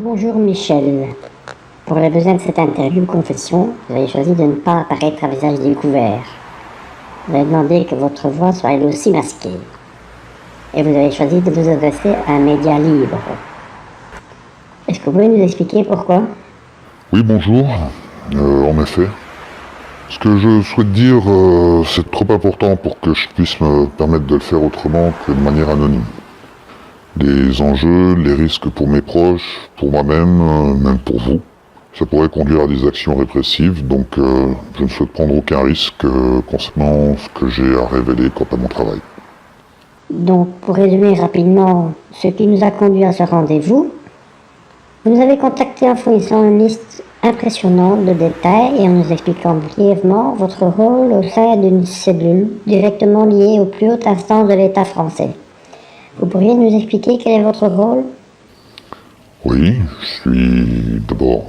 Bonjour Michel. Pour les besoins de cette interview confession, vous avez choisi de ne pas apparaître à visage découvert. Vous avez demandé que votre voix soit elle aussi masquée. Et vous avez choisi de vous adresser à un média libre. Est-ce que vous pouvez nous expliquer pourquoi ? Oui, bonjour. En effet. Ce que je souhaite dire, c'est trop important pour que je puisse me permettre de le faire autrement que de manière anonyme. Les enjeux, les risques pour mes proches, pour moi-même, même pour vous, ça pourrait conduire à des actions répressives, donc je ne souhaite prendre aucun risque concernant ce que j'ai à révéler quant à mon travail. Donc, pour résumer rapidement ce qui nous a conduit à ce rendez-vous, vous nous avez contacté en fournissant une liste impressionnante de détails et en nous expliquant brièvement votre rôle au sein d'une cellule directement liée aux plus hautes instances de l'État français. Vous pourriez nous expliquer quel est votre rôle ? Oui, je suis d'abord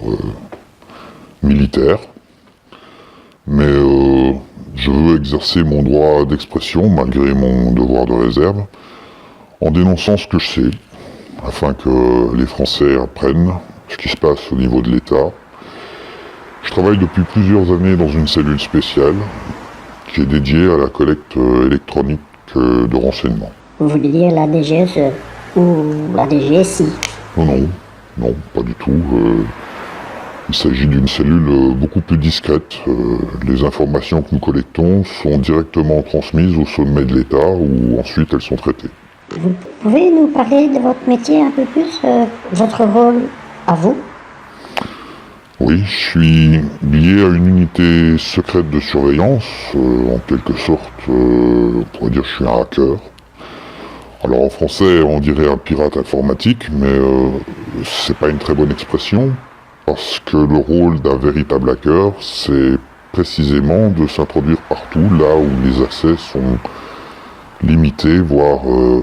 militaire, mais je veux exercer mon droit d'expression malgré mon devoir de réserve en dénonçant ce que je sais, afin que les Français apprennent ce qui se passe au niveau de l'État. Je travaille depuis plusieurs années dans une cellule spéciale qui est dédiée à la collecte électronique de renseignements. Vous voulez dire la DGSE ou la DGSI ? Non, pas du tout. Il s'agit d'une cellule beaucoup plus discrète. Les informations que nous collectons sont directement transmises au sommet de l'État où ensuite elles sont traitées. Vous pouvez nous parler de votre métier un peu plus, votre rôle à vous ? Oui, je suis lié à une unité secrète de surveillance. En quelque sorte, on pourrait dire que je suis un hacker. Alors en français, on dirait un pirate informatique, mais c'est pas une très bonne expression, parce que le rôle d'un véritable hacker, c'est précisément de s'introduire partout là où les accès sont limités, voire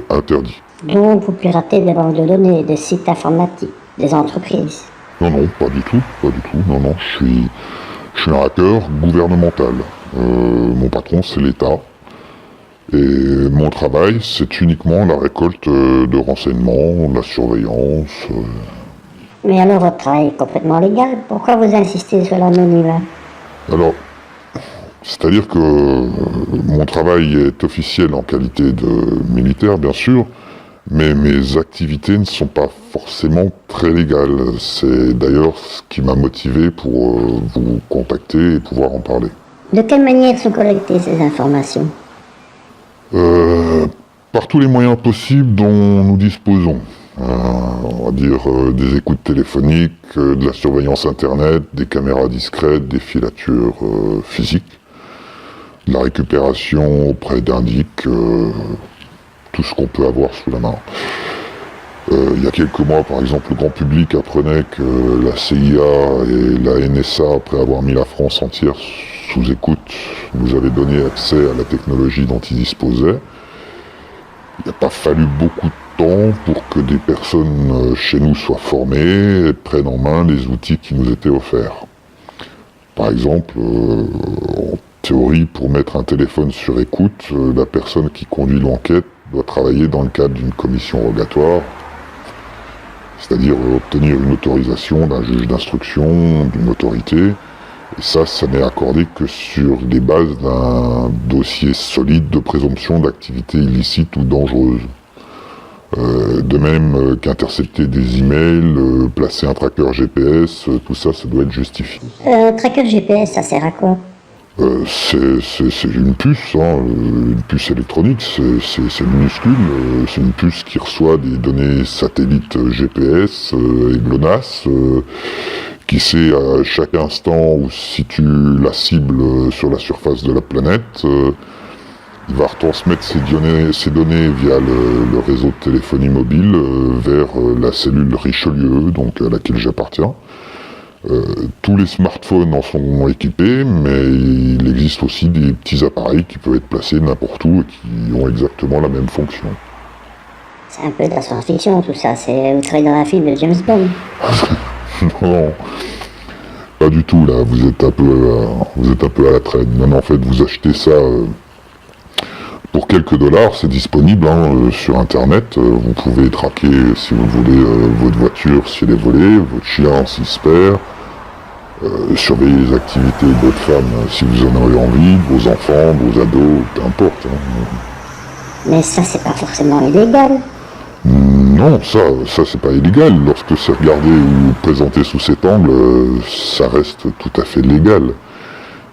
interdits. Donc vous piratez des banques de données, des sites informatiques, des entreprises ? Non, pas du tout. Non, je suis un hacker gouvernemental. Mon patron, c'est l'État. Et mon travail, c'est uniquement la récolte de renseignements, la surveillance. Mais alors votre travail est complètement légal, pourquoi vous insistez sur l'anonymat ? Alors, c'est-à-dire que mon travail est officiel en qualité de militaire, bien sûr, mais mes activités ne sont pas forcément très légales. C'est d'ailleurs ce qui m'a motivé pour vous contacter et pouvoir en parler. De quelle manière sont collectées ces informations ? Par tous les moyens possibles dont nous disposons. On va dire des écoutes téléphoniques, de la surveillance internet, des caméras discrètes, des filatures physiques, de la récupération auprès d'indics, tout ce qu'on peut avoir sous la main. Il y a quelques mois, par exemple, le grand public apprenait que la CIA et la NSA, après avoir mis la France entière sous écoute, nous avaient donné accès à la technologie dont ils disposaient. Il n'a pas fallu beaucoup de temps pour que des personnes chez nous soient formées et prennent en main les outils qui nous étaient offerts. Par exemple, en théorie, pour mettre un téléphone sur écoute, la personne qui conduit l'enquête doit travailler dans le cadre d'une commission rogatoire, c'est-à-dire obtenir une autorisation d'un juge d'instruction, d'une autorité, et ça n'est accordé que sur les bases d'un dossier solide de présomption d'activité illicite ou dangereuse. De même qu'intercepter des emails, placer un tracker GPS, tout ça, ça doit être justifié. Tracker GPS, ça sert à quoi ? C'est une puce, une puce électronique, c'est minuscule, c'est une puce qui reçoit des données satellites GPS et GLONASS, qui sait à chaque instant où se situe la cible sur la surface de la planète. Il va retransmettre ces données via le réseau de téléphonie mobile vers la cellule Richelieu, donc à laquelle j'appartiens. Tous les smartphones en sont équipés, mais il existe aussi des petits appareils qui peuvent être placés n'importe où et qui ont exactement la même fonction. C'est un peu de la science-fiction tout ça, vous travaillez dans un film de James Bond. Non, pas du tout là, vous êtes un peu à la traîne. Non, en fait, vous achetez ça pour pour quelques dollars, c'est disponible sur Internet. Vous pouvez traquer, si vous voulez, votre voiture si elle est volée, votre chien s'il se perd, surveiller les activités de votre femme si vous en avez envie, de vos enfants, de vos ados, peu importe. Mais ça, c'est pas forcément illégal. Non, ça c'est pas illégal. Lorsque c'est regardé ou présenté sous cet angle, ça reste tout à fait légal.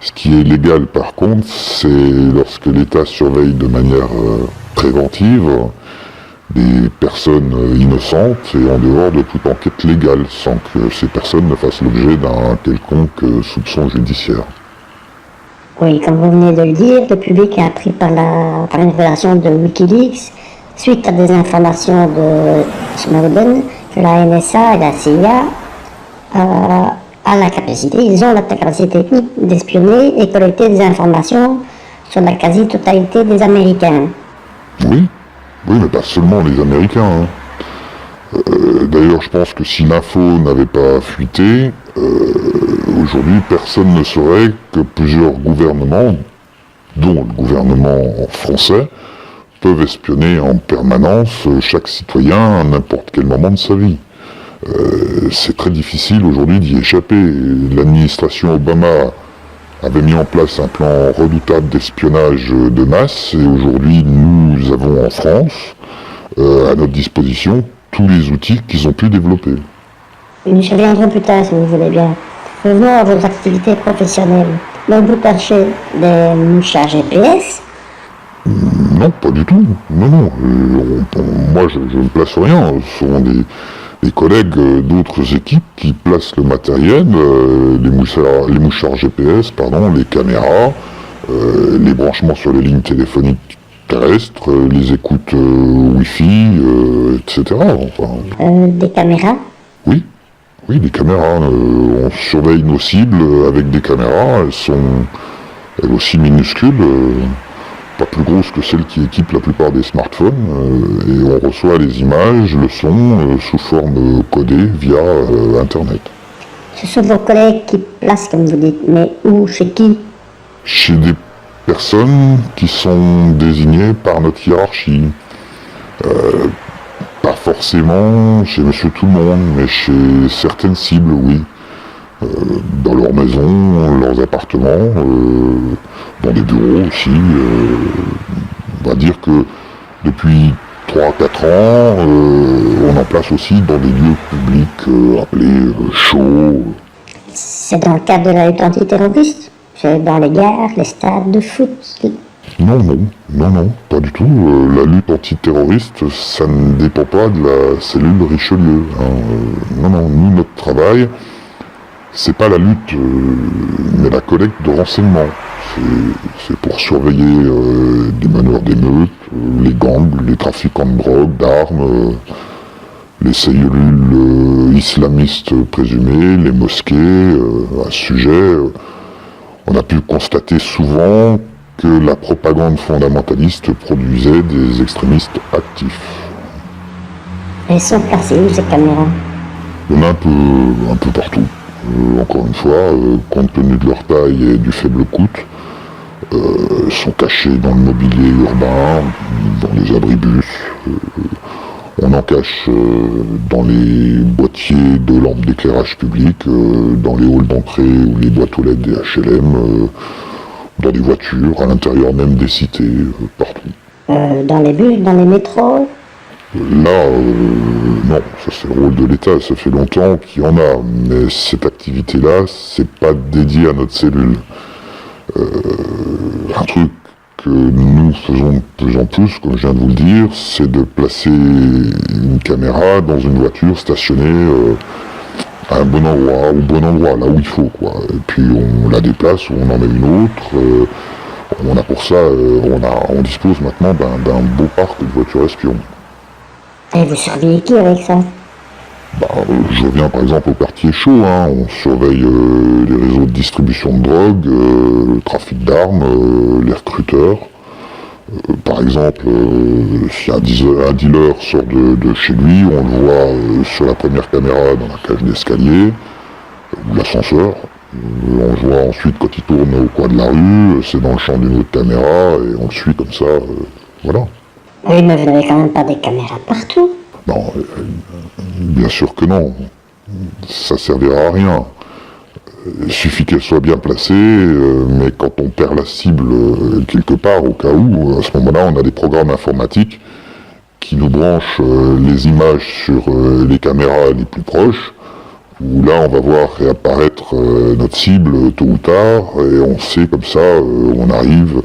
Ce qui est légal par contre, c'est lorsque l'État surveille de manière préventive des personnes innocentes et en dehors de toute enquête légale, sans que ces personnes ne fassent l'objet d'un quelconque soupçon judiciaire. Oui, comme vous venez de le dire, le public est appris par une révélation de Wikileaks, suite à des informations de Snowden, que la NSA et la CIA ils ont la capacité technique d'espionner et collecter des informations sur la quasi-totalité des Américains. Oui, mais pas seulement les Américains. D'ailleurs, je pense que si l'info n'avait pas fuité, aujourd'hui, personne ne saurait que plusieurs gouvernements, dont le gouvernement français, peuvent espionner en permanence chaque citoyen à n'importe quel moment de sa vie. C'est très difficile aujourd'hui d'y échapper. L'administration Obama avait mis en place un plan redoutable d'espionnage de masse et aujourd'hui nous avons en France à notre disposition tous les outils qu'ils ont pu développer. Nous y reviendrons plus tard si vous voulez bien. Revenons à vos activités professionnelles. Donc vous perchez des mouchards GPS? Non, pas du tout. Non. Moi je ne place rien. Ce sont des collègues d'autres équipes qui placent le matériel, les mouchards GPS, les caméras, les branchements sur les lignes téléphoniques terrestres, les écoutes Wi-Fi, etc. Des caméras? Oui, des caméras. On surveille nos cibles avec des caméras. Elles sont elles aussi minuscules. Pas plus grosses que celles qui équipent la plupart des smartphones, et on reçoit les images, le son, sous forme codée via Internet. Ce sont vos collègues qui placent, comme vous dites, mais où, chez qui? Chez des personnes qui sont désignées par notre hiérarchie. Pas forcément chez Monsieur Tout-le-Monde, mais chez certaines cibles, oui. Dans leur maison, leurs appartements, dans des bureaux aussi. On va dire que depuis 3-4 ans, on en place aussi dans des lieux publics appelés shows. C'est dans le cadre de la lutte antiterroriste? C'est dans les gares, les stades de foot? Non, pas du tout. La lutte antiterroriste, ça ne dépend pas de la cellule Richelieu. Non, nous, notre travail, c'est pas la lutte, mais la collecte de renseignements. C'est pour surveiller des meneurs d'émeutes, les gangs, les trafiquants de drogue, d'armes, les cellules islamistes présumées, les mosquées. À ce sujet, on a pu constater souvent que la propagande fondamentaliste produisait des extrémistes actifs. Elles sont placées où ces caméras? Il y en a un peu partout. Encore une fois, compte tenu de leur taille et du faible coût, sont cachés dans le mobilier urbain, dans les abribus. On en cache dans les boîtiers de lampes d'éclairage public, dans les halls d'entrée ou les boîtes aux lettres des HLM, dans des voitures, à l'intérieur même des cités, partout. Dans les bus, dans les métros? Là, non, ça c'est le rôle de l'État, ça fait longtemps qu'il y en a, mais cette activité-là, c'est pas dédié à notre cellule. Un truc que nous faisons de plus en plus, comme je viens de vous le dire, c'est de placer une caméra dans une voiture stationnée à un bon endroit, au bon endroit, là où il faut, quoi. Et puis on la déplace ou on en met une autre. On a pour ça, on dispose maintenant d'un beau parc de voitures espions. Et vous surveillez qui avec ça? Je reviens par exemple au quartier chaud, on surveille les réseaux de distribution de drogue, le trafic d'armes, les recruteurs. Par exemple, si un dealer sort de chez lui, on le voit sur la première caméra dans la cage d'escalier, ou l'ascenseur. On le voit ensuite quand il tourne au coin de la rue, c'est dans le champ d'une autre caméra, et on le suit comme ça Voilà. Oui, mais vous n'avez quand même pas des caméras partout. Non, bien sûr que non. Ça servira à rien. Il suffit qu'elle soit bien placée, mais quand on perd la cible quelque part, au cas où, à ce moment-là, on a des programmes informatiques qui nous branchent les images sur les caméras les plus proches, où là, on va voir réapparaître notre cible tôt ou tard, et on sait comme ça, on arrive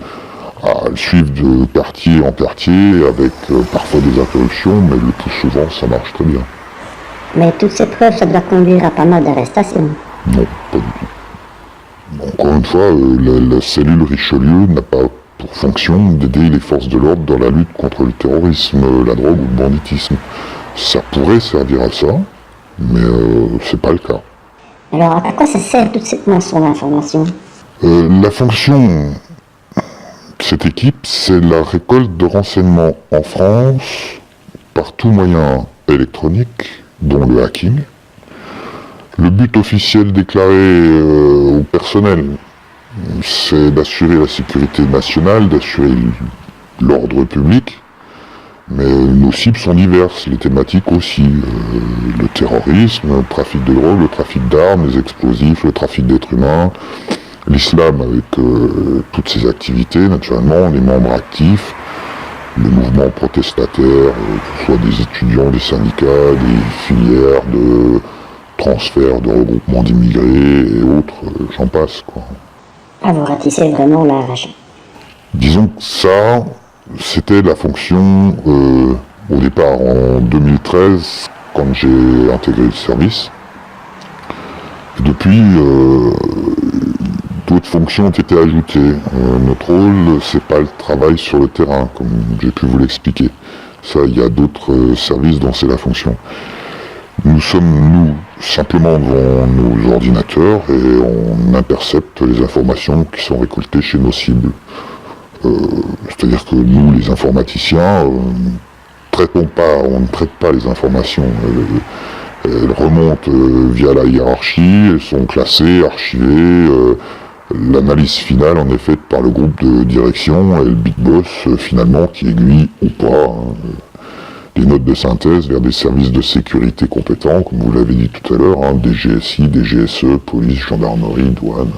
à le suivre de quartier en quartier, avec parfois des interruptions, mais le plus souvent, ça marche très bien. Mais toutes ces preuves, ça doit conduire à pas mal d'arrestations. Non, pas du tout. Encore une fois, la cellule Richelieu n'a pas pour fonction d'aider les forces de l'ordre dans la lutte contre le terrorisme, la drogue ou le banditisme. Ça pourrait servir à ça, mais c'est pas le cas. Alors, à quoi ça sert toute cette moisson d'informations? La fonction de cette équipe, c'est la récolte de renseignements en France par tout moyen électronique, dont le hacking. Le but officiel déclaré au personnel, c'est d'assurer la sécurité nationale, d'assurer l'ordre public, mais nos cibles sont diverses, les thématiques aussi. Le terrorisme, le trafic de drogue, le trafic d'armes, les explosifs, le trafic d'êtres humains, l'islam avec toutes ses activités, naturellement, les membres actifs, les mouvements protestataires, que ce soit des étudiants, des syndicats, des filières de transfert, de regroupement d'immigrés et autres, j'en passe, quoi. Ah, vous ratissez vraiment large. Disons que ça, c'était la fonction au départ en 2013, quand j'ai intégré le service. Et depuis, d'autres fonctions ont été ajoutées. Notre rôle, c'est pas le travail sur le terrain, comme j'ai pu vous l'expliquer. Ça, il y a d'autres services dont c'est la fonction. Nous sommes, simplement devant nos ordinateurs et on intercepte les informations qui sont récoltées chez nos cibles. C'est-à-dire que nous, les informaticiens, on ne traite pas les informations. Elles remontent via la hiérarchie, elles sont classées, archivées. L'analyse finale en est faite par le groupe de direction et le big boss, finalement, qui aiguille ou pas les notes de synthèse vers des services de sécurité compétents, comme vous l'avez dit tout à l'heure, des GSI, des GSE, police, gendarmerie, douane.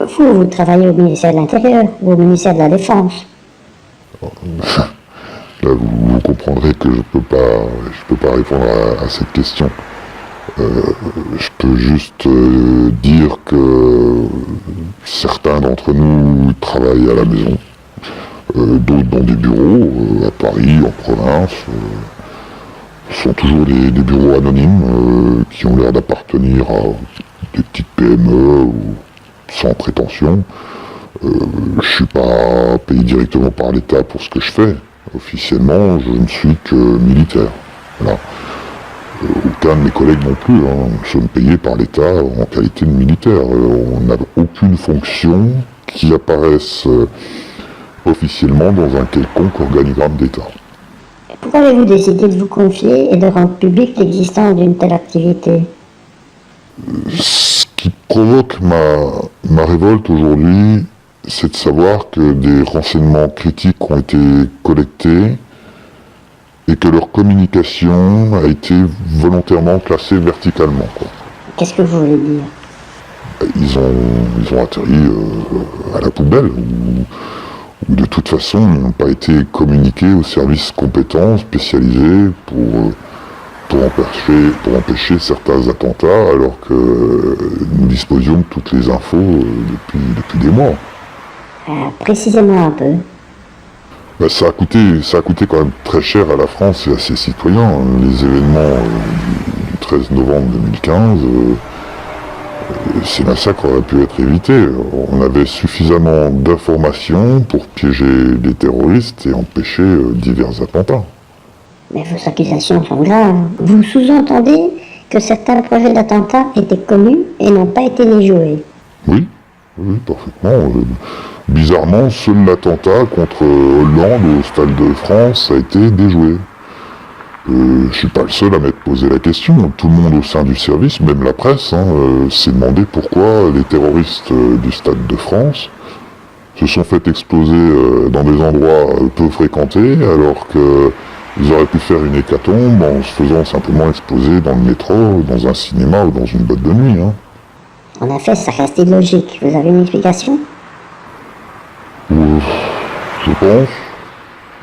Vous travaillez au ministère de l'Intérieur ou au ministère de la Défense? Là, vous comprendrez que je peux pas répondre à cette question. Je peux juste dire que certains d'entre nous travaillent à la maison, d'autres dans des bureaux, à Paris, en province. Ce sont toujours des bureaux anonymes qui ont l'air d'appartenir à des petites PME ou sans prétention. Je suis pas payé directement par l'État pour ce que je fais. Officiellement, je ne suis que militaire. Voilà. Aucun de mes collègues non plus. Nous sommes payés par l'État en qualité de militaire. On n'a aucune fonction qui apparaisse officiellement dans un quelconque organigramme d'État. Pourquoi avez-vous décidé de vous confier et de rendre public l'existence d'une telle activité? Ce qui provoque ma révolte aujourd'hui, c'est de savoir que des renseignements critiques ont été collectés et que leur communication a été volontairement classée verticalement, quoi. Qu'est-ce que vous voulez dire? Ils ont atterri à la poubelle, ou de toute façon ils n'ont pas été communiqués aux services compétents, spécialisés pour empêcher certains attentats, alors que nous disposions de toutes les infos depuis des mois. Précisez-moi un peu. Ça a coûté quand même très cher à la France et à ses citoyens. Les événements du 13 novembre 2015, ces massacres auraient pu être évités. On avait suffisamment d'informations pour piéger les terroristes et empêcher divers attentats. Mais vos accusations sont graves. Vous sous-entendez que certains projets d'attentats étaient connus et n'ont pas été déjoués? Oui, parfaitement. Bizarrement, seul l'attentat contre Hollande au Stade de France a été déjoué. Je suis pas le seul à m'être posé la question. Tout le monde au sein du service, même la presse, s'est demandé pourquoi les terroristes du Stade de France se sont fait exploser dans des endroits peu fréquentés, alors qu'ils auraient pu faire une hécatombe en se faisant simplement exploser dans le métro, dans un cinéma ou dans une boîte de nuit. Hein. En effet, ça reste illogique. Vous avez une explication? Je pense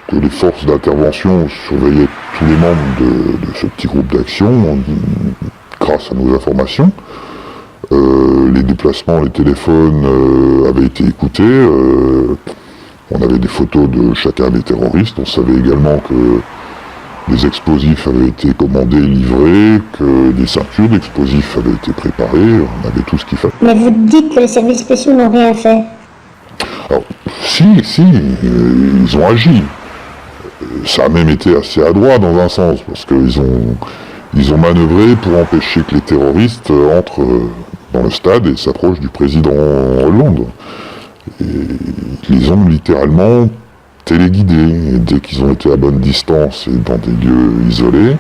que les forces d'intervention surveillaient tous les membres de ce petit groupe d'action grâce à nos informations. Les déplacements, les téléphones avaient été écoutés. On avait des photos de chacun des terroristes. On savait également que les explosifs avaient été commandés et livrés, que des ceintures d'explosifs avaient été préparées. On avait tout ce qu'il fallait. Mais vous dites que les services spéciaux n'ont rien fait. Alors, si, ils ont agi. Ça a même été assez adroit dans un sens, parce qu'ils ont manœuvré pour empêcher que les terroristes entrent dans le stade et s'approchent du président Hollande. Et ils les ont littéralement téléguidés. Et dès qu'ils ont été à bonne distance et dans des lieux isolés,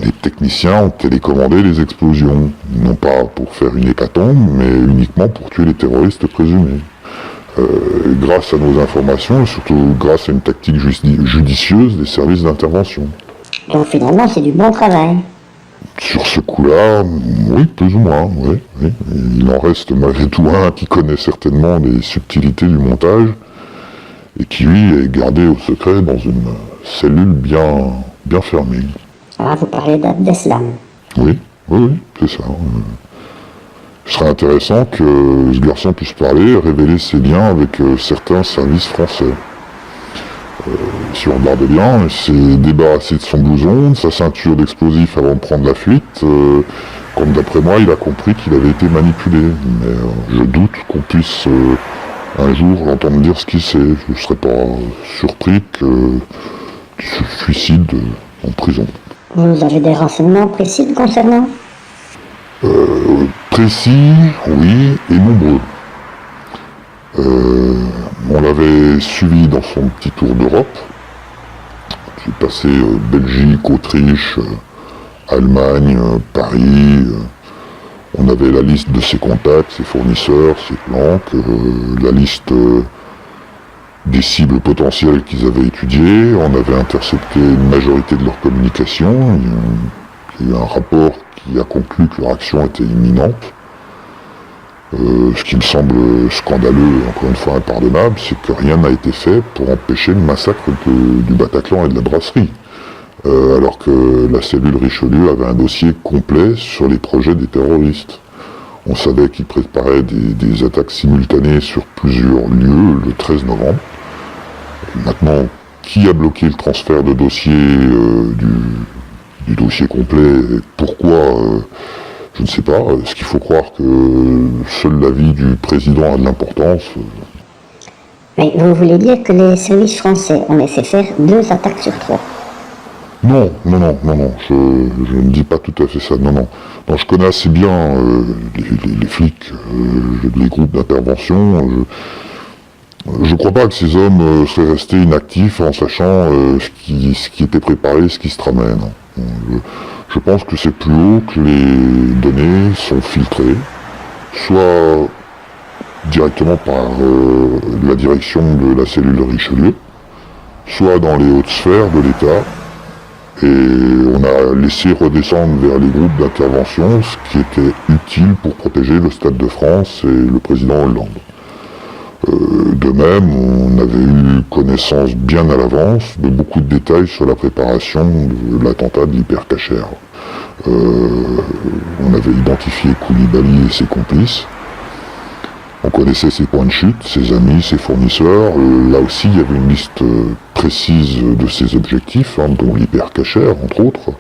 les techniciens ont télécommandé les explosions. Non pas pour faire une hécatombe, mais uniquement pour tuer les terroristes présumés. Grâce à nos informations et surtout grâce à une tactique judicieuse des services d'intervention. Donc finalement, c'est du bon travail. Sur ce coup-là, oui, plus ou moins, oui. Il en reste malgré tout un qui connaît certainement les subtilités du montage et qui, lui, est gardé au secret dans une cellule bien fermée. Ah, vous parlez d'Abdeslam. Oui, c'est ça. Ce serait intéressant que ce garçon puisse parler, révéler ses liens avec certains services français. Si on regarde bien, il s'est débarrassé de son blouson, de sa ceinture d'explosifs avant de prendre la fuite. Comme d'après moi, il a compris qu'il avait été manipulé. Mais je doute qu'on puisse un jour l'entendre dire ce qu'il sait. Je ne serais pas surpris qu'il se suicide en prison. Vous avez des renseignements précis le concernant? Précis, oui, et nombreux. On l'avait suivi dans son petit tour d'Europe. J'ai passé Belgique, Autriche, Allemagne, Paris. On avait la liste de ses contacts, ses fournisseurs, ses planques, la liste des cibles potentielles qu'ils avaient étudiées. On avait intercepté une majorité de leurs communications. Il y a eu un rapport qui a conclu que leur action était imminente. Ce qui me semble scandaleux, encore une fois impardonnable, c'est que rien n'a été fait pour empêcher le massacre du Bataclan et de la brasserie. Alors que la cellule Richelieu avait un dossier complet sur les projets des terroristes. On savait qu'ils préparaient des attaques simultanées sur plusieurs lieux le 13 novembre. Et maintenant, qui a bloqué le transfert de dossier du dossier complet? Pourquoi je ne sais pas. Est-ce qu'il faut croire que seul l'avis du président a de l'importance? Mais vous voulez dire que les services français ont laissé faire 2 attaques sur 3? Non, je ne dis pas tout à fait ça, non. Je connais assez bien les flics, les groupes d'intervention. Je ne crois pas que ces hommes seraient restés inactifs en sachant ce qui était préparé, ce qui se tramait, non. Je pense que c'est plus haut que les données sont filtrées, soit directement par la direction de la cellule Richelieu, soit dans les hautes sphères de l'État, et on a laissé redescendre vers les groupes d'intervention ce qui était utile pour protéger le Stade de France et le président Hollande. De même, on avait eu connaissance bien à l'avance de beaucoup de détails sur la préparation de l'attentat de l'Hypercacher. On avait identifié Koulibaly et ses complices. On connaissait ses points de chute, ses amis, ses fournisseurs. Là aussi, il y avait une liste précise de ses objectifs, dont l'Hypercacher, entre autres.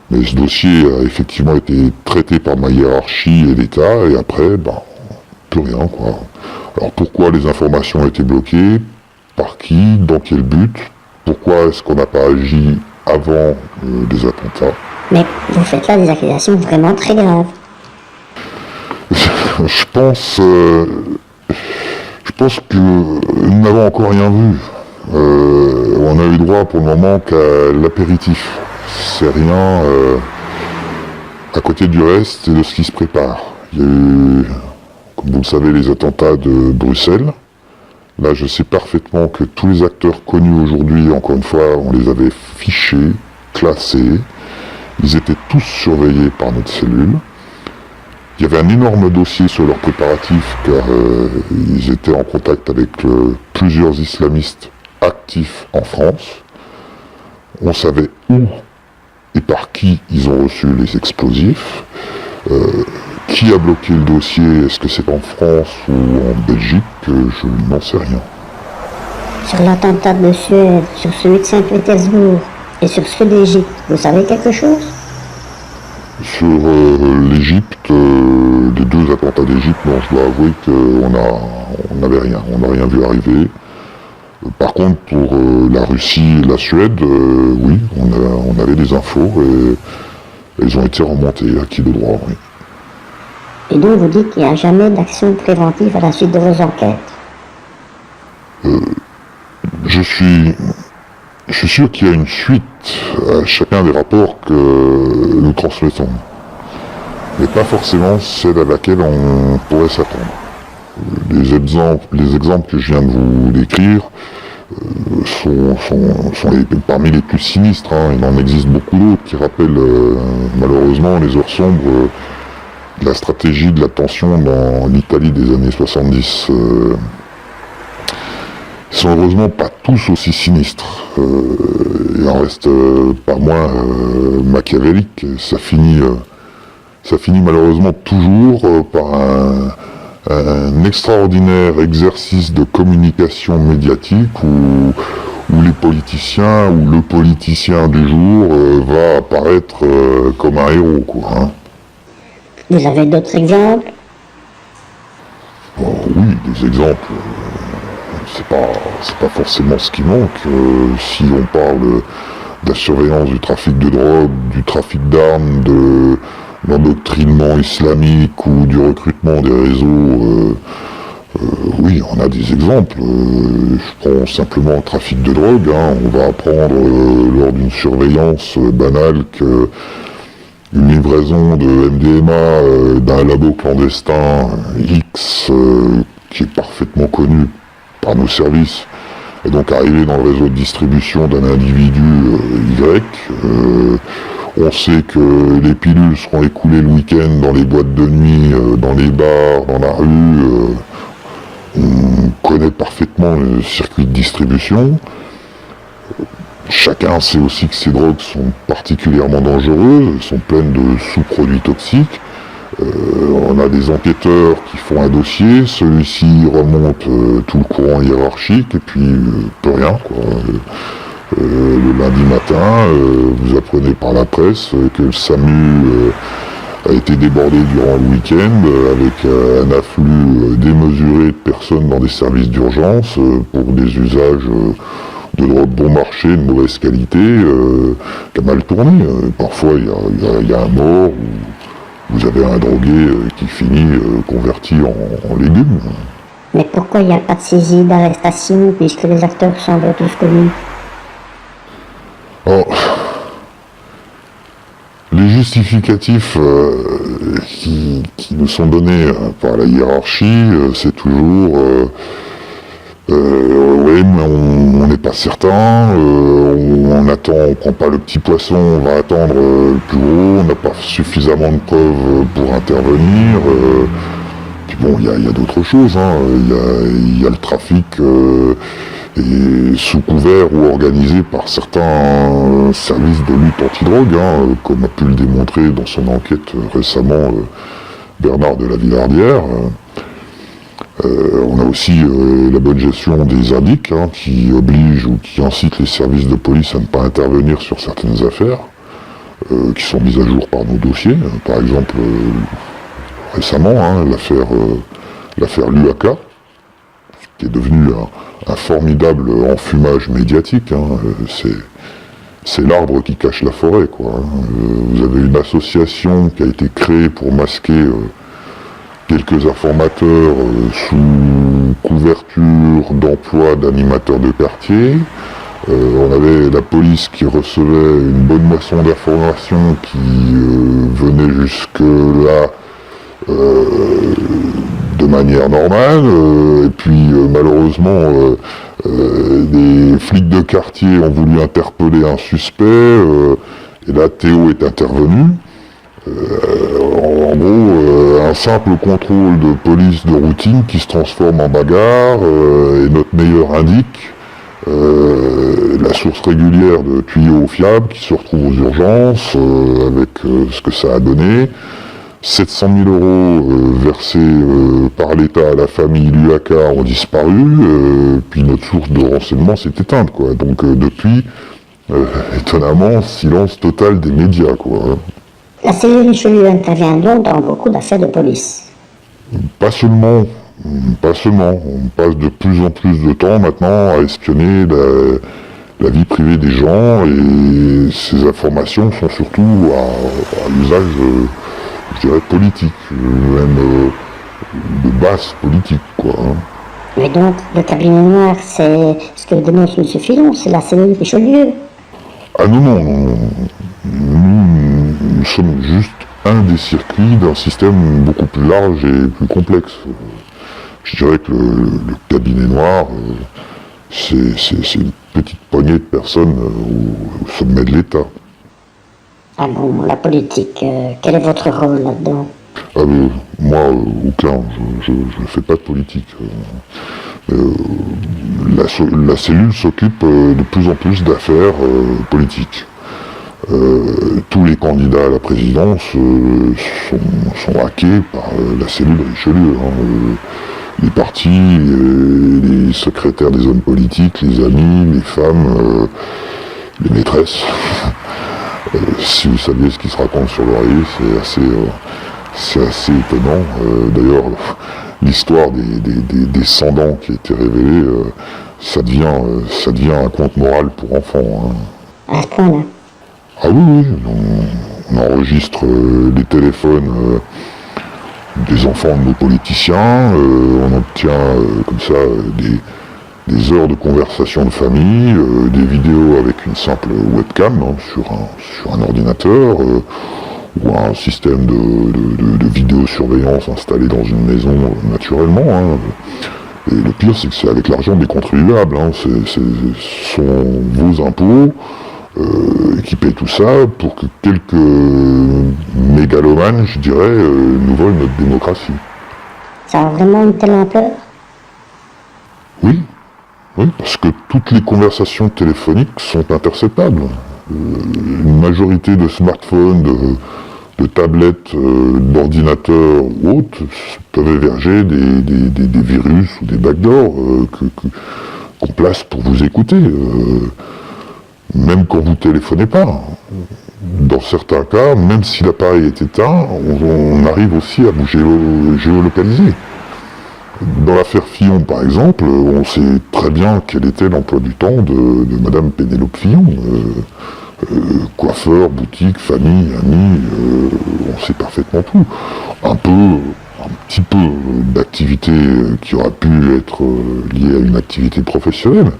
Mais ce dossier a effectivement été traité par ma hiérarchie et l'État, et après, plus rien, quoi. Alors pourquoi les informations ont été bloquées? Par qui? Dans quel but? Pourquoi est-ce qu'on n'a pas agi avant des attentats? Mais vous faites là des accusations vraiment très graves. Je pense que nous n'avons encore rien vu. On a eu droit pour le moment qu'à l'apéritif. C'est rien à côté du reste et de ce qui se prépare. Il y a eu, Comme vous le savez, les attentats de Bruxelles. Là, je sais parfaitement que tous les acteurs connus aujourd'hui, encore une fois, on les avait fichés, classés. Ils étaient tous surveillés par notre cellule. Il y avait un énorme dossier sur leurs préparatifs car ils étaient en contact avec plusieurs islamistes actifs en France. On savait où et par qui ils ont reçu les explosifs. Qui a bloqué le dossier? Est-ce que c'est en France ou en Belgique? Je n'en sais rien. Sur l'attentat de Suède, sur celui de Saint-Pétersbourg et sur ceux d'Égypte, vous savez quelque chose? Sur l'Égypte, les deux attentats d'Égypte, non, je dois avouer qu'on n'avait rien, on n'a rien vu arriver. Par contre, pour la Russie et la Suède, oui, on avait des infos et elles ont été remontées à qui de droit, oui. Et donc vous dites qu'il n'y a jamais d'action préventive à la suite de vos enquêtes? Je suis sûr qu'il y a une suite à chacun des rapports que nous transmettons, mais pas forcément celle à laquelle on pourrait s'attendre. Les exemples que je viens de vous décrire sont parmi les plus sinistres. Il en existe beaucoup d'autres qui rappellent malheureusement les heures sombres de la stratégie de la tension dans l'Italie des années 70. Ils sont heureusement pas tous aussi sinistres. Il en reste pas moins machiavélique. Ça finit malheureusement toujours par un extraordinaire exercice de communication médiatique où les politiciens ou le politicien du jour va apparaître comme un héros, quoi. Vous avez d'autres exemples? Oui, des exemples. C'est pas forcément ce qui manque. Si on parle de la surveillance du trafic de drogue, du trafic d'armes, de l'endoctrinement islamique ou du recrutement des réseaux, oui, on a des exemples. Je prends simplement le trafic de drogue. On va apprendre lors d'une surveillance banale que une livraison de MDMA d'un labo clandestin X, qui est parfaitement connu par nos services, est donc arrivé dans le réseau de distribution d'un individu Y. On sait que les pilules seront écoulées le week-end dans les boîtes de nuit, dans les bars, dans la rue. On connaît parfaitement le circuit de distribution. Chacun sait aussi que ces drogues sont particulièrement dangereuses, elles sont pleines de sous-produits toxiques. On a des enquêteurs qui font un dossier, celui-ci remonte tout le courant hiérarchique et puis plus rien, quoi. Le lundi matin, vous apprenez par la presse que le SAMU a été débordé durant le week-end avec un afflux démesuré de personnes dans des services d'urgence pour des usages de drogue bon marché, de mauvaise qualité, qui a mal tourné. Parfois, il y a un mort, ou vous avez un drogué qui finit converti en légumes. Mais pourquoi il n'y a pas de saisie, d'arrestation, puisque les acteurs semblent tous connus? Alors, les justificatifs qui nous sont donnés par la hiérarchie, c'est toujours oui, mais on n'est pas certain, on attend, on prend pas le petit poisson, on va attendre le plus gros, on n'a pas suffisamment de preuves pour intervenir. Puis bon, il y a d'autres choses, il y a le trafic et sous couvert ou organisé par certains services de lutte anti-drogue, comme a pu le démontrer dans son enquête récemment Bernard de la Villardière. On a aussi la bonne gestion des indices qui oblige ou qui incite les services de police à ne pas intervenir sur certaines affaires qui sont mises à jour par nos dossiers. Par exemple, récemment, l'affaire Luaka, qui est devenue un formidable enfumage médiatique. C'est l'arbre qui cache la forêt, quoi. Vous avez une association qui a été créée pour masquer quelques informateurs sous couverture d'emploi d'animateurs de quartier. On avait la police qui recevait une bonne moisson d'informations qui venait jusque-là de manière normale, et puis malheureusement des flics de quartier ont voulu interpeller un suspect, et là Théo est intervenu. En gros, un simple contrôle de police de routine qui se transforme en bagarre, et notre meilleur indique la source régulière de tuyaux fiables qui se retrouve aux urgences, avec ce que ça a donné. 700 000 euros versés par l'État à la famille Luaka ont disparu, puis notre source de renseignement s'est éteinte, quoi. Donc depuis, étonnamment, silence total des médias, quoi. La cellule Richelieu intervient donc dans beaucoup d'affaires de police. Pas seulement. On passe de plus en plus de temps maintenant à espionner la vie privée des gens, et ces informations sont surtout à l'usage, je dirais, politique, même de base politique, quoi. Mais donc, le cabinet noir, c'est ce que dénonce M. Filon, c'est la cellule Richelieu. Ah non. Nous sommes juste un des circuits d'un système beaucoup plus large et plus complexe. Je dirais que le cabinet noir, c'est une petite poignée de personnes au sommet de l'État. Ah bon, la politique, quel est votre rôle là-dedans? Moi, aucun, je ne fais pas de politique. La cellule s'occupe de plus en plus d'affaires politiques. Tous les candidats à la présidence sont hackés par la cellule Richelieu. Les partis, les secrétaires des hommes politiques, les amis, les femmes, les maîtresses. Si vous saviez ce qui se raconte sur l'oreiller, c'est assez étonnant. D'ailleurs, l'histoire des descendants qui a été révélée, ça devient un conte moral pour enfants. À ce point-là. Ah oui, on enregistre les téléphones des enfants de nos politiciens, on obtient comme ça des heures de conversation de famille, des vidéos avec une simple webcam sur un ordinateur, ou un système de vidéosurveillance installé dans une maison naturellement. Et le pire, c'est que c'est avec l'argent des contribuables. Ce sont vos impôts qui paient tout ça pour que quelques mégalomanes, je dirais, nous volent notre démocratie. Ça a vraiment une telle ampleur? Oui, parce que toutes les conversations téléphoniques sont interceptables. Une majorité de smartphones, de tablettes, d'ordinateurs ou autres peuvent héberger des virus ou des backdoors qu'on place pour vous écouter. Même quand vous téléphonez pas. Dans certains cas, même si l'appareil est éteint, on arrive aussi à vous géolocaliser. Dans l'affaire Fillon, par exemple, on sait très bien quel était l'emploi du temps de Madame Pénélope Fillon. Coiffeur, boutique, famille, amis, on sait parfaitement tout. Un petit peu d'activité qui aurait pu être liée à une activité professionnelle.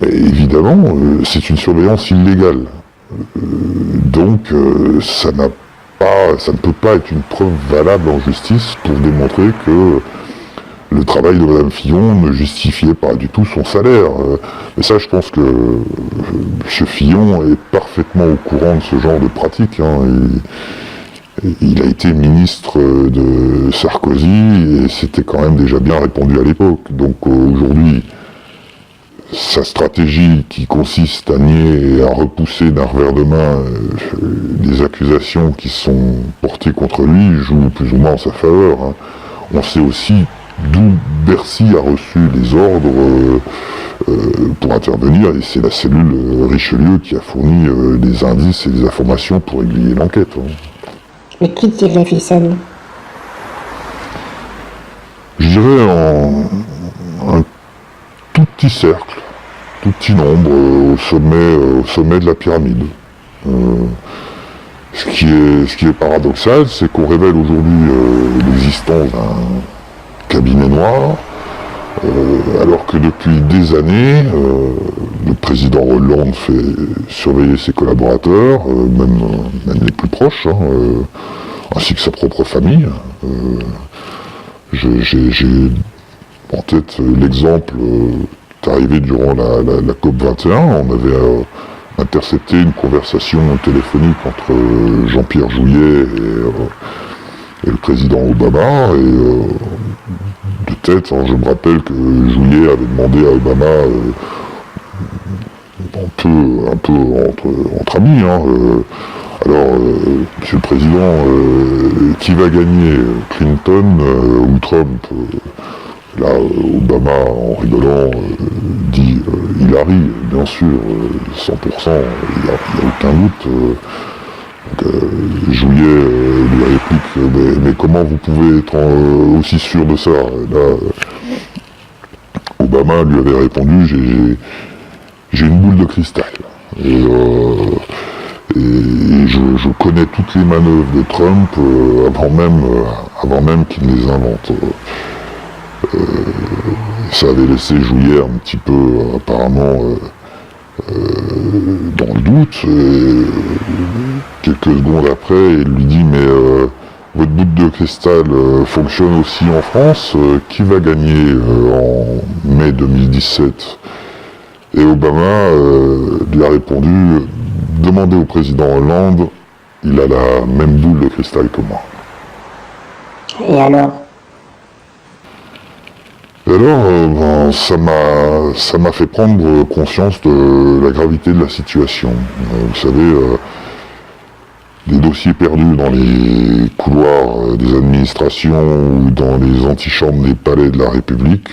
Mais évidemment, c'est une surveillance illégale. Donc, ça ne peut pas être une preuve valable en justice pour démontrer que le travail de Madame Fillon ne justifiait pas du tout son salaire. Mais ça, je pense que M. Fillon est parfaitement au courant de ce genre de pratique. Il a été ministre de Sarkozy et c'était quand même déjà bien répondu à l'époque. Donc aujourd'hui, sa stratégie qui consiste à nier et à repousser d'un revers de main les accusations qui sont portées contre lui joue plus ou moins en sa faveur. On sait aussi d'où Bercy a reçu les ordres pour intervenir, et c'est la cellule Richelieu qui a fourni les indices et les informations pour aiguiller l'enquête. Mais qui tire les ficelles? Je dirais un tout petit cercle, tout petit nombre au sommet de la pyramide. Ce qui est paradoxal, c'est qu'on révèle aujourd'hui l'existence d'un cabinet noir, alors que depuis des années, le président Hollande fait surveiller ses collaborateurs, même les plus proches, ainsi que sa propre famille. J'ai en tête l'exemple qui est arrivé durant la COP 21. On avait intercepté une conversation téléphonique entre Jean-Pierre Jouyet et le président Obama. Et de tête, hein, je me rappelle que Jouyet avait demandé à Obama, un peu entre amis, hein, alors, Monsieur le Président, qui va gagner, Clinton ou Trump? Là, Obama, en rigolant, dit Hillary, bien sûr, 100%, il n'y a aucun doute. Jouyet lui réplique, mais comment vous pouvez être aussi sûr de ça? Là, Obama lui avait répondu, j'ai une boule de cristal. Et je connais toutes les manœuvres de Trump avant même qu'il les invente. Ça avait laissé Jouyet un petit peu, apparemment, dans le doute. Quelques secondes après, il lui dit, mais votre boule de cristal fonctionne aussi en France. Qui va gagner en mai 2017? Et Obama lui a répondu, demandez au président Hollande, il a la même boule de cristal que moi. Et alors? Et alors, ça m'a fait prendre conscience de la gravité de la situation. Vous savez, les dossiers perdus dans les couloirs des administrations ou dans les antichambres des palais de la République,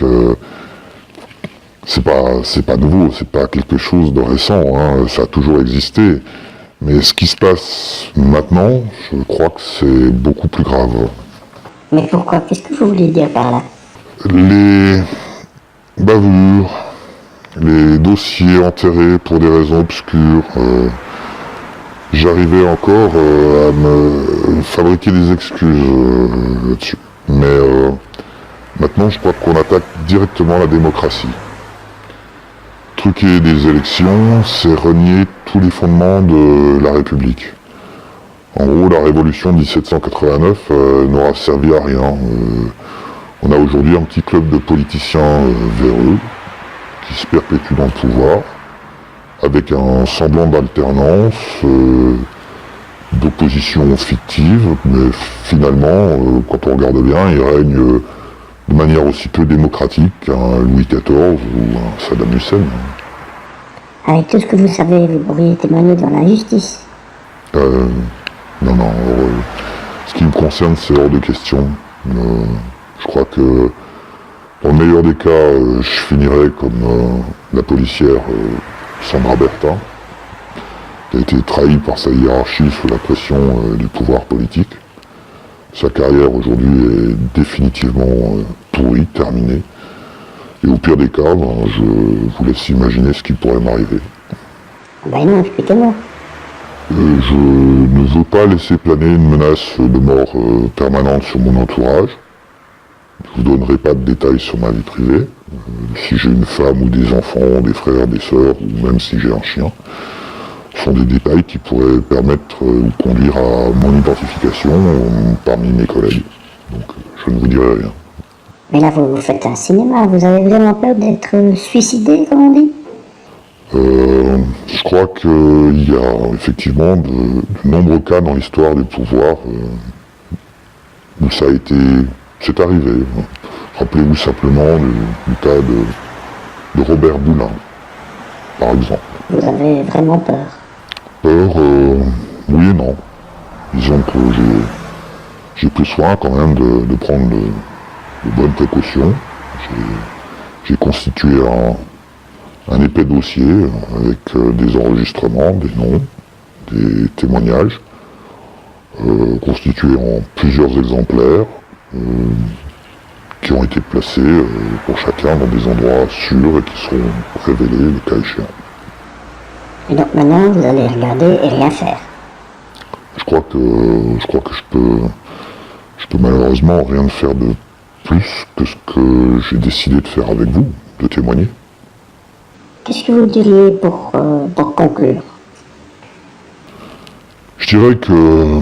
c'est pas nouveau, c'est pas quelque chose de récent, hein, ça a toujours existé. Mais ce qui se passe maintenant, je crois que c'est beaucoup plus grave. Mais pourquoi? Qu'est-ce que vous voulez dire par là? Les bavures, les dossiers enterrés pour des raisons obscures. J'arrivais encore à me fabriquer des excuses là-dessus. Mais maintenant, je crois qu'on attaque directement la démocratie. Truquer des élections, c'est renier tous les fondements de la République. En gros, la révolution de 1789 n'aura servi à rien. On a aujourd'hui un petit club de politiciens véreux qui se perpétuent dans le pouvoir, avec un semblant d'alternance, d'opposition fictive, mais finalement, quand on regarde bien, il règne de manière aussi peu démocratique qu'un Louis XIV ou un Saddam Hussein. Avec tout ce que vous savez, vous pourriez témoigner devant la justice. Non, ce qui me concerne, c'est hors de question. Je crois que, dans le meilleur des cas, je finirai comme la policière Sandra Bertin, qui a été trahie par sa hiérarchie sous la pression du pouvoir politique. Sa carrière aujourd'hui est définitivement pourrie, terminée. Et au pire des cas, je vous laisse imaginer ce qui pourrait m'arriver. Ben non, expliquez-moi. Je ne veux pas laisser planer une menace de mort permanente sur mon entourage. Je ne vous donnerai pas de détails sur ma vie privée. Si j'ai une femme ou des enfants, des frères, des sœurs, ou même si j'ai un chien, ce sont des détails qui pourraient permettre ou conduire à mon identification parmi mes collègues. Donc je ne vous dirai rien. Mais là, vous faites un cinéma, vous avez vraiment peur d'être suicidé, comme on dit? Je crois qu'il y a effectivement de nombreux cas dans l'histoire du pouvoir où c'est arrivé. Rappelez-vous simplement du cas de Robert Boulin, par exemple. Vous avez vraiment peur? Peur, oui et non. Disons que j'ai pris soin quand même de prendre de bonnes précautions. J'ai constitué un épais dossier avec des enregistrements, des noms, des témoignages, constitués en plusieurs exemplaires, qui ont été placés pour chacun dans des endroits sûrs et qui seront révélés le cas échéant. Et donc maintenant, vous allez regarder et rien faire? Je crois que je peux malheureusement rien faire de plus que ce que j'ai décidé de faire avec vous, de témoigner. Qu'est-ce que vous diriez pour conclure? Je dirais que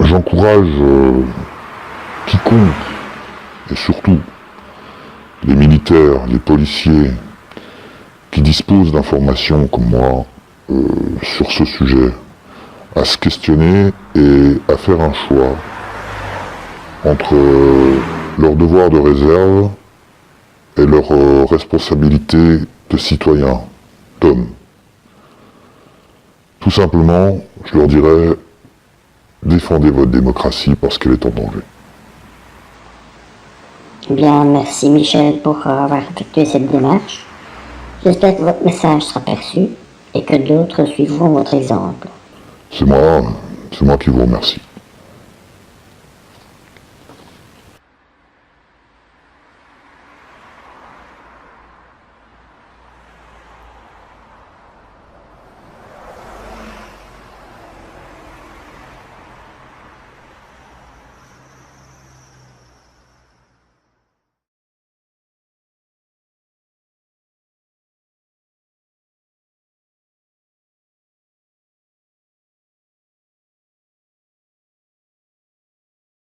j'encourage quiconque et surtout les militaires, les policiers qui disposent d'informations comme moi sur ce sujet, à se questionner et à faire un choix entre leur devoir de réserve et leur responsabilité de citoyen, d'homme. Tout simplement, je leur dirais, défendez votre démocratie parce qu'elle est en danger. Bien, merci Michel pour avoir effectué cette démarche. J'espère que votre message sera perçu et que d'autres suivront votre exemple. C'est moi qui vous remercie.